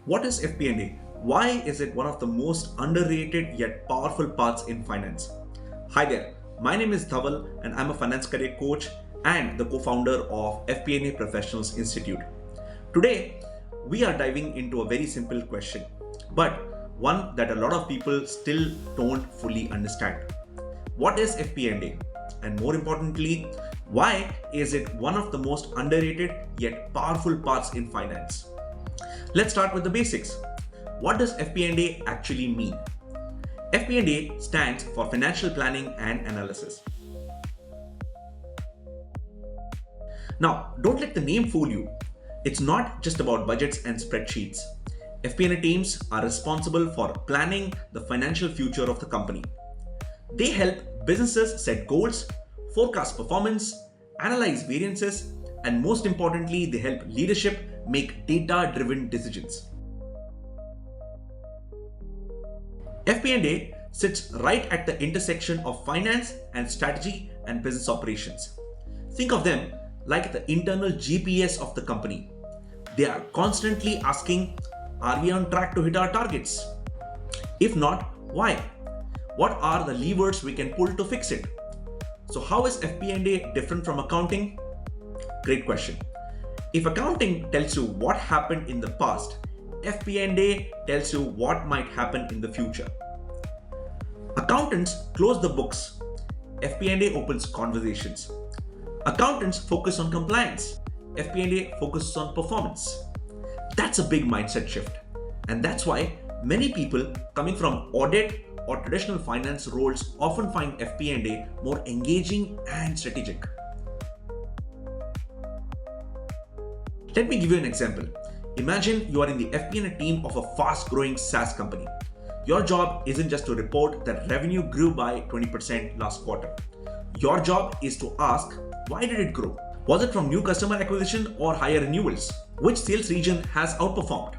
What is FP&A? Why is it one of the most underrated yet powerful parts in finance? Hi there, my name is Dhaval and I'm a finance career coach and the co-founder of FP&A Professionals Institute. Today, we are diving into a very simple question, but one that a lot of people still don't fully understand. What is FP&A? And more importantly, why is it one of the most underrated yet powerful parts in finance? Let's start with the basics. What does FP&A actually mean? FP&A stands for Financial Planning and Analysis. Now, don't let the name fool you. It's not just about budgets and spreadsheets. FP&A teams are responsible for planning the financial future of the company. They help businesses set goals, forecast performance, analyze variances, and most importantly, they help leadership make data-driven decisions. FP&A sits right at the intersection of finance and strategy and business operations. Think of them like the internal GPS of the company. They are constantly asking, are we on track to hit our targets? If not, why? What are the levers we can pull to fix it? So how is FP&A different from accounting? Great question. If accounting tells you what happened in the past, FP&A tells you what might happen in the future. Accountants close the books. FP&A opens conversations. Accountants focus on compliance. FP&A focuses on performance. That's a big mindset shift. And that's why many people coming from audit or traditional finance roles often find FP&A more engaging and strategic. Let me give you an example. Imagine you are in the FP&A team of a fast-growing SaaS company. Your job isn't just to report that revenue grew by 20% last quarter. Your job is to ask, why did it grow? Was it from new customer acquisition or higher renewals? Which sales region has outperformed?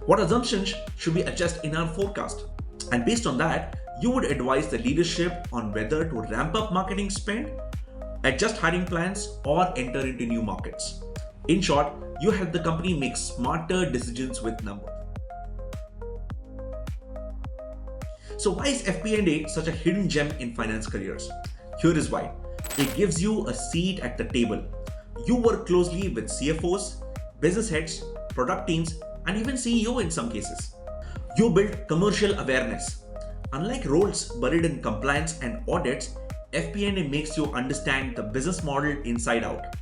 What assumptions should we adjust in our forecast? And based on that, you would advise the leadership on whether to ramp up marketing spend, adjust hiring plans, or enter into new markets. In short, you help the company make smarter decisions with numbers. So why is FP&A such a hidden gem in finance careers? Here is why. It gives you a seat at the table. You work closely with CFOs, business heads, product teams, and even CEO in some cases. You build commercial awareness. Unlike roles buried in compliance and audits, FP&A makes you understand the business model inside out.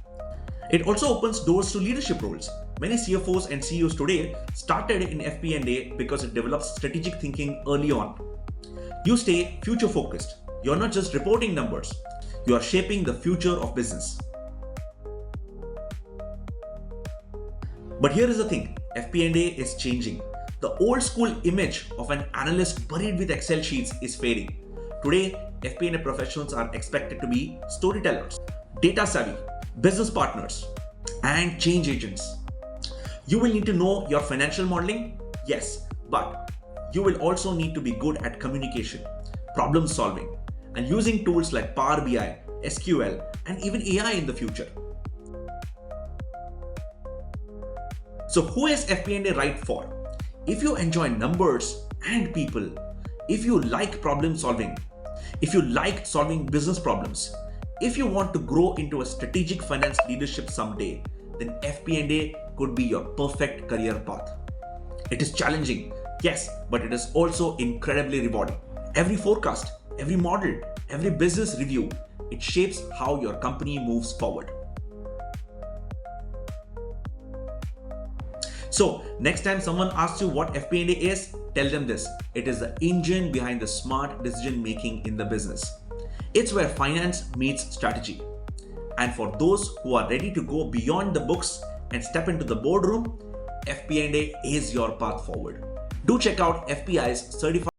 It also opens doors to leadership roles. Many CFOs and CEOs today started in FP&A because it develops strategic thinking early on. You stay future focused. You're not just reporting numbers. You are shaping the future of business. But here is the thing, FP&A is changing. The old school image of an analyst buried with Excel sheets is fading. Today, FP&A professionals are expected to be storytellers, data savvy, business partners, and change agents. You will need to know your financial modeling, yes, but you will also need to be good at communication, problem solving, and using tools like Power BI, SQL, and even AI in the future. So who is FP&A right for? If you enjoy numbers and people, if you like problem solving, if you like solving business problems, if you want to grow into a strategic finance leadership someday, then FP&A could be your perfect career path. It is challenging, yes, but it is also incredibly rewarding. Every forecast, every model, every business review, it shapes how your company moves forward. So, next time someone asks you what FP&A is, tell them this. It is the engine behind the smart decision making in the business. It's where finance meets strategy. And for those who are ready to go beyond the books and step into the boardroom, FP&A is your path forward. Do check out FPI's certified